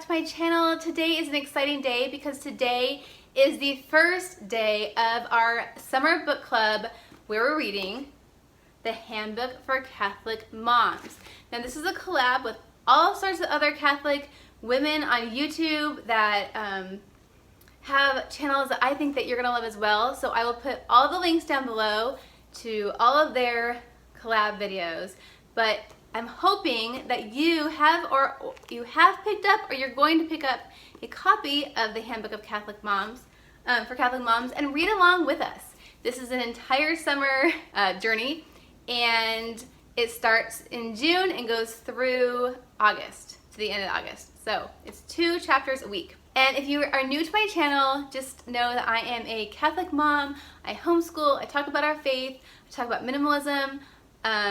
to my channel. Today is an exciting day because today is the first day of our summer book club where we're reading the Handbook for Catholic Moms. Now this is a collab with all sorts of other Catholic women on YouTube that have channels that I think that you're gonna love as well. So I will put all the links down below to all of their collab videos. But I'm hoping that you have picked up or you're going to pick up a copy of the Handbook of Catholic Moms for Catholic Moms and read along with us. This is an entire summer journey, and it starts in June and goes through August, to the end of August. So it's 2 chapters a week. And if you are new to my channel, just know that I am a Catholic mom. I homeschool, I talk about our faith, I talk about minimalism.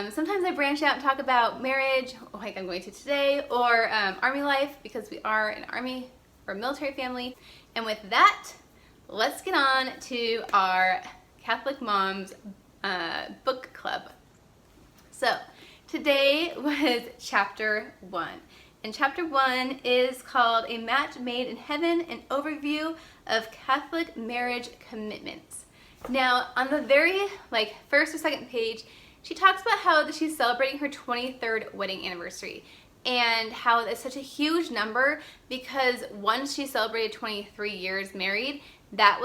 Sometimes I branch out and talk about marriage, like I'm going to today, or army life, because we are an army or military family. And with that, let's get on to our Catholic Moms book club. So today was chapter 1. And chapter 1 is called A Match Made in Heaven, an overview of Catholic marriage commitments. Now on the very first or second page, she talks about how she's celebrating her 23rd wedding anniversary and how it's such a huge number because once she celebrated 23 years married, that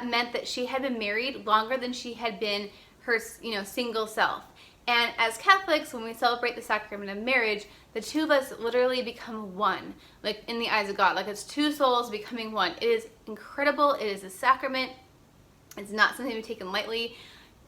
meant that she had been married longer than she had been her single self. And as Catholics, when we celebrate the sacrament of marriage, the two of us literally become one, like in the eyes of God, like it's 2 souls becoming one. It is incredible. It is a sacrament. It's not something to be taken lightly.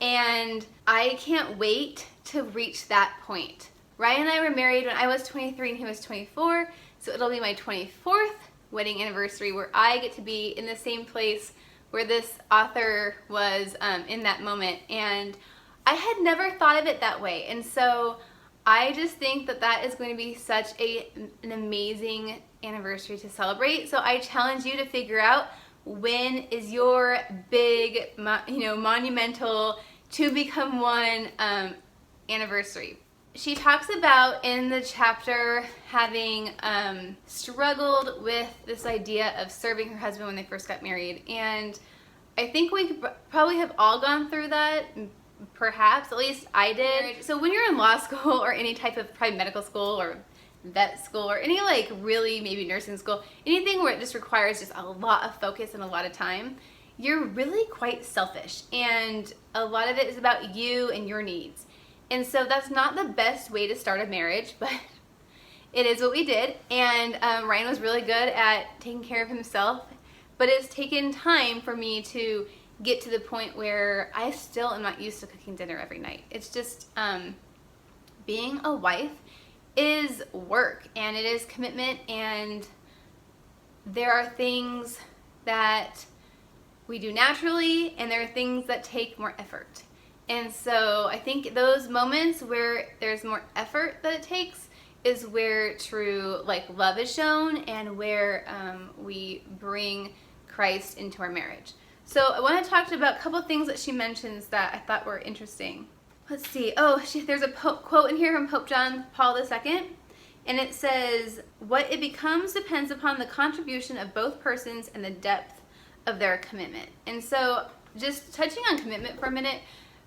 And I can't wait to reach that point. Ryan and I were married when I was 23 and he was 24, so it'll be my 24th wedding anniversary where I get to be in the same place where this author was in that moment. And I had never thought of it that way, and so I just think that that is going to be such an amazing anniversary to celebrate. So I challenge you to figure out when is your big, monumental to become one anniversary. She talks about in the chapter having struggled with this idea of serving her husband when they first got married, and I think we probably have all gone through that. Perhaps, at least I did. So when you're in law school or any type of probably medical school or vet school or any really maybe nursing school, anything where it just requires just a lot of focus and a lot of time, you're really quite selfish, and a lot of it is about you and your needs. And so that's not the best way to start a marriage, but it is what we did. And Ryan was really good at taking care of himself, but it's taken time for me to get to the point where I still am not used to cooking dinner every night. It's just being a wife is work, and it is commitment, and there are things that we do naturally and there are things that take more effort. And so I think those moments where there's more effort that it takes is where true love is shown, and where we bring Christ into our marriage. So I want to talk about a couple of things that she mentions that I thought were interesting. Let's see. Oh, there's a quote in here from Pope John Paul II, and it says, "What it becomes depends upon the contribution of both persons and the depth of their commitment." And so just touching on commitment for a minute,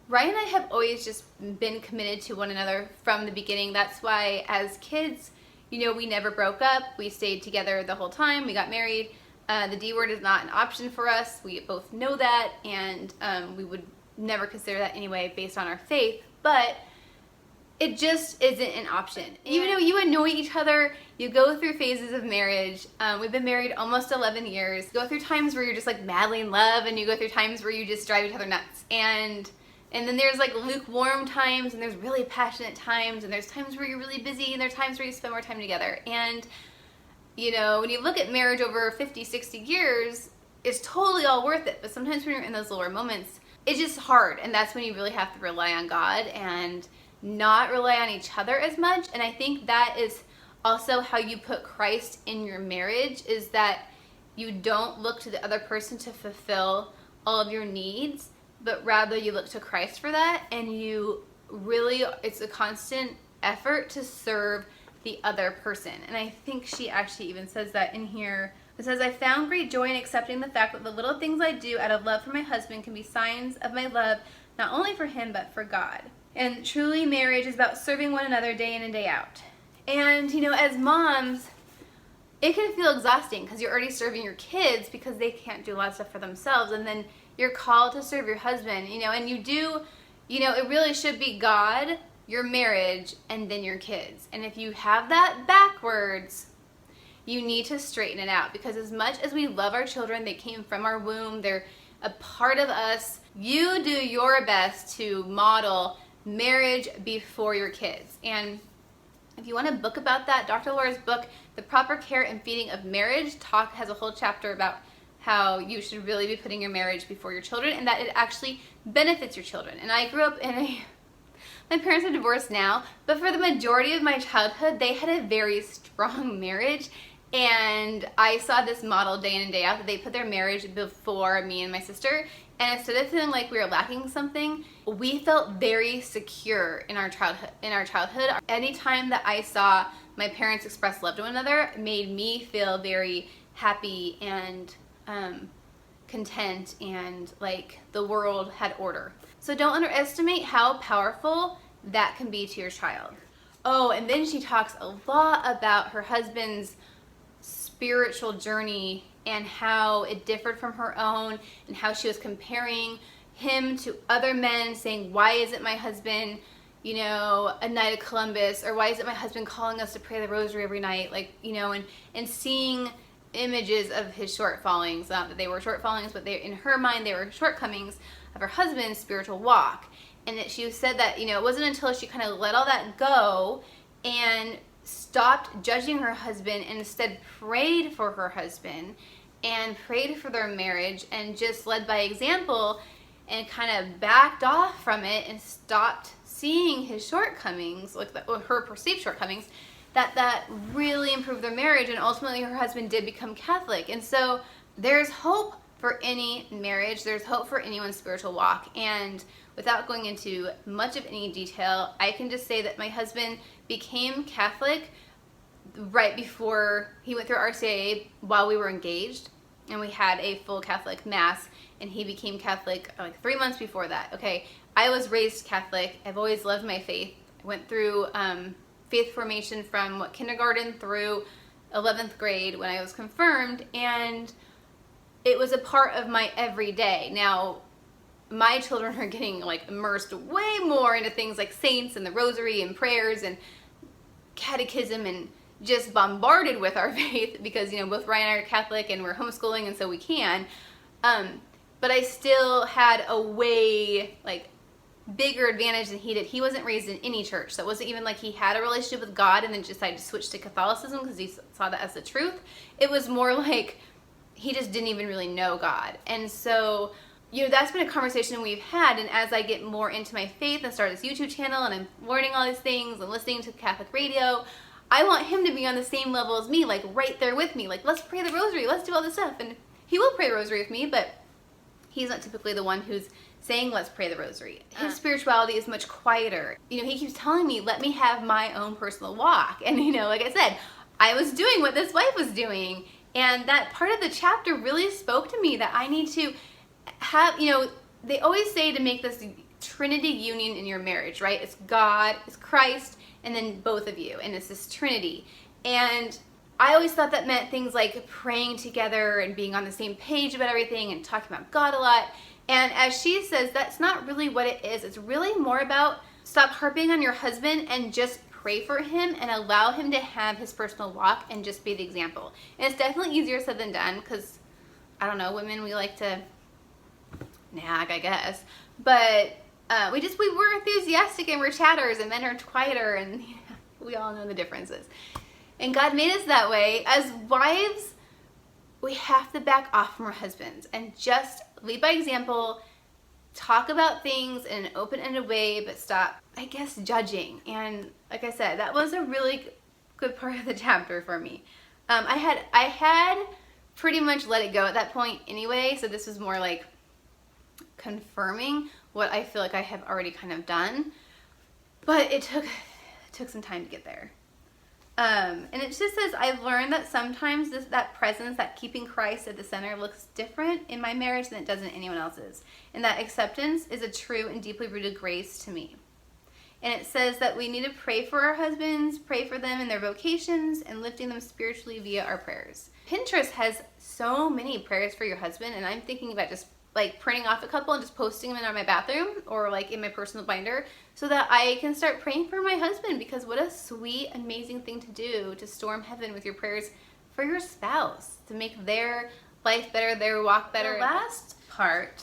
Ryan and I have always just been committed to one another from the beginning. That's why as kids, we never broke up. We stayed together the whole time. We got married. The D word is not an option for us. We both know that, and we would never consider that anyway based on our faith, but it just isn't an option. Even though you annoy each other, you go through phases of marriage. We've been married almost 11 years. You go through times where you're just madly in love, and you go through times where you just drive each other nuts. And then there's lukewarm times, and there's really passionate times, and there's times where you're really busy, and there's times where you spend more time together. And when you look at marriage over 50, 60 years, it's totally all worth it. But sometimes when you're in those lower moments, it's just hard. And that's when you really have to rely on God and not rely on each other as much. And I think that is also how you put Christ in your marriage, is that you don't look to the other person to fulfill all of your needs, but rather you look to Christ for that. And you really, it's a constant effort to serve the other person. And I think she actually even says that in here. It says, I found great joy in accepting the fact that the little things I do out of love for my husband can be signs of my love, not only for him, but for God. And truly, marriage is about serving one another day in and day out. And, you know, as moms, it can feel exhausting because you're already serving your kids because they can't do a lot of stuff for themselves. And then you're called to serve your husband, you know, and you do, you know, it really should be God, your marriage, and then your kids. And if you have that backwards, you need to straighten it out, because as much as we love our children, they came from our womb, they're a part of us. You do your best to model marriage before your kids. And if you want a book about that, Dr. Laura's book, The Proper Care and Feeding of Marriage, has a whole chapter about how you should really be putting your marriage before your children, and that it actually benefits your children. And I grew up in my parents are divorced now, but for the majority of my childhood, they had a very strong marriage. And I saw this model day in and day out, that they put their marriage before me and my sister. And instead of feeling like we were lacking something, we felt very secure in our childhood. Anytime that I saw my parents express love to one another, made me feel very happy and content, and like the world had order. So don't underestimate how powerful that can be to your child. Oh, and then she talks a lot about her husband's spiritual journey and how it differed from her own, and how she was comparing him to other men, saying, why isn't my husband, you know, a Knight of Columbus, or why isn't my husband calling us to pray the rosary every night, like, you know, and seeing images of his shortfallings, not that they were shortfallings, but they, in her mind, they were shortcomings of her husband's spiritual walk. And that she said that, you know, it wasn't until she kind of let all that go and stopped judging her husband, and instead prayed for her husband and prayed for their marriage, and just led by example, and kind of backed off from it and stopped seeing his shortcomings, like her perceived shortcomings, that really improved their marriage. And ultimately her husband did become Catholic. And so there's hope for any marriage, there's hope for anyone's spiritual walk. And without going into much of any detail, I can just say that my husband became Catholic right before he went through RCIA while we were engaged, and we had a full Catholic mass, and he became Catholic like 3 months before that. Okay, I was raised Catholic. I've always loved my faith. I went through faith formation from kindergarten through 11th grade when I was confirmed, and it was a part of my everyday. Now, my children are getting like immersed way more into things like saints and the rosary and prayers and catechism, and just bombarded with our faith, because, you know, both Ryan and I are Catholic and we're homeschooling, and so we can. But I still had a way like bigger advantage than he did. He wasn't raised in any church, so it wasn't even like he had a relationship with God and then decided to switch to Catholicism because he saw that as the truth. It was more like he just didn't even really know God. And so, you know, that's been a conversation we've had. And as I get more into my faith and start this YouTube channel, and I'm learning all these things and listening to Catholic radio, I want him to be on the same level as me, like right there with me. Like, let's pray the rosary, let's do all this stuff. And he will pray the rosary with me, but he's not typically the one who's saying, let's pray the rosary. His spirituality is much quieter. You know, he keeps telling me, let me have my own personal walk. And, you know, like I said, I was doing what this wife was doing. And that part of the chapter really spoke to me, that I need to have, you know, they always say to make this Trinity union in your marriage, right? It's God, it's Christ, and then both of you, and it's this Trinity. And I always thought that meant things like praying together and being on the same page about everything and talking about God a lot. And as she says, that's not really what it is. It's really more about stop harping on your husband and just pray for him and allow him to have his personal walk and just be the example. And it's definitely easier said than done, because, I don't know, women, we like to nag, I guess. But we were enthusiastic and we're chatters, and men are quieter, and you know, we all know the differences. And God made us that way. As wives, we have to back off from our husbands and just lead by example, talk about things in an open-ended way, but stop, I guess, judging. And like I said, that was a really good part of the chapter for me. I had pretty much let it go at that point anyway, so this was more like confirming what I feel like I have already kind of done, but it took some time to get there. And it just says, I've learned that sometimes that presence, that keeping Christ at the center looks different in my marriage than it does in anyone else's. And that acceptance is a true and deeply rooted grace to me. And it says that we need to pray for our husbands, pray for them in their vocations, and lifting them spiritually via our prayers. Pinterest has so many prayers for your husband, and I'm thinking about just like printing off a couple and just posting them in my bathroom or like in my personal binder so that I can start praying for my husband, because what a sweet, amazing thing to do, to storm heaven with your prayers for your spouse, to make their life better, their walk better. The last part,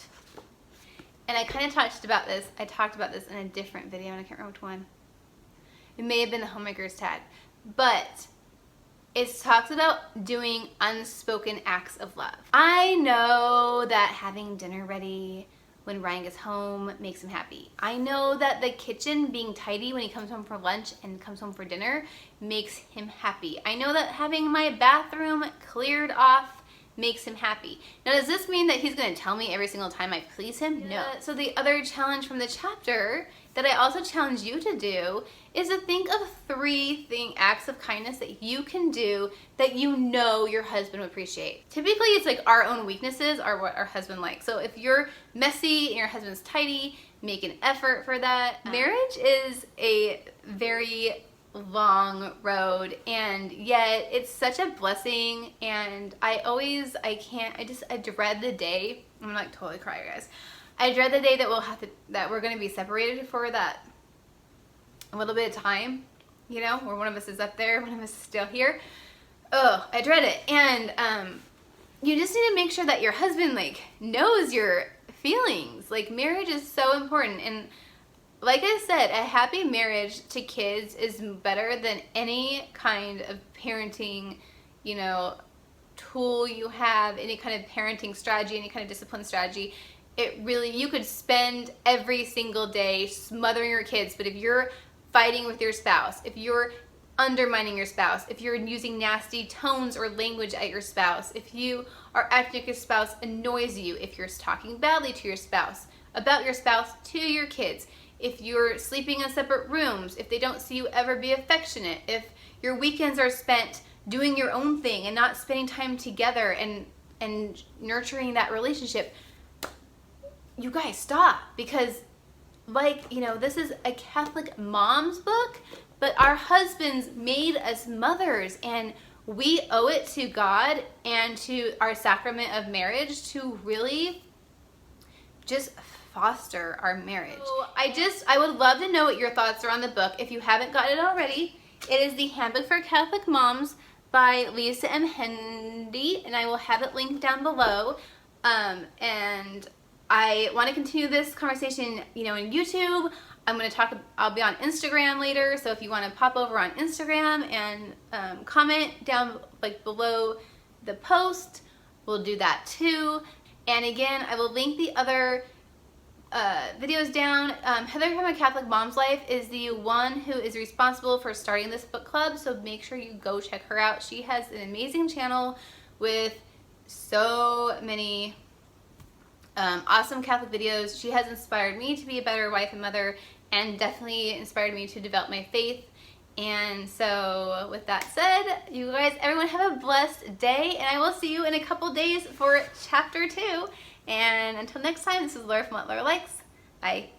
and I kind of talked about this in a different video, and I can't remember which one. It may have been the Homemakers tag, but it talks about doing unspoken acts of love. I know that having dinner ready when Ryan gets home makes him happy. I know that the kitchen being tidy when he comes home for lunch and comes home for dinner makes him happy. I know that having my bathroom cleared off makes him happy. Now, does this mean that he's going to tell me every single time I please him? No. So the other challenge from the chapter that I also challenge you to do is to think of 3 acts of kindness that you can do that you know your husband would appreciate. Typically, it's like our own weaknesses are what our husband likes. So if you're messy and your husband's tidy, make an effort for that. Marriage is a very long road, and yet it's such a blessing, and I dread the day. I'm gonna like totally cry, guys. I dread the day that we're gonna be separated for that a little bit of time, you know, where one of us is up there, one of us is still here. Oh, I dread it. And you just need to make sure that your husband like knows your feelings. Like, marriage is so important, and like I said, a happy marriage to kids is better than any kind of parenting, you know, tool you have, any kind of parenting strategy, any kind of discipline strategy. It really, you could spend every single day smothering your kids, but if you're fighting with your spouse, if you're undermining your spouse, if you're using nasty tones or language at your spouse, if you are acting like your spouse annoys you, if you're talking badly to your spouse, about your spouse to your kids, if you're sleeping in separate rooms, if they don't see you ever be affectionate, if your weekends are spent doing your own thing and not spending time together and nurturing that relationship, you guys stop. Because, like, you know, this is a Catholic mom's book, but our husbands made us mothers, and we owe it to God and to our sacrament of marriage to really just foster our marriage. So I would love to know what your thoughts are on the book. If you haven't got it already, it is the Handbook for Catholic Moms by Lisa M. Hendey, and I will have it linked down below. And I want to continue this conversation, you know, in YouTube. I'll be on Instagram later, so if you want to pop over on Instagram and comment down like below the post, we'll do that too. And again, I will link the other videos down. Heather from A Catholic Mom's Life is the one who is responsible for starting this book club, so make sure you go check her out. She has an amazing channel with so many awesome Catholic videos. She has inspired me to be a better wife and mother, and definitely inspired me to develop my faith. And so with that said, you guys, everyone have a blessed day, and I will see you in a couple days for chapter 2. And until next time, this is Laura from What Laura Likes. Bye.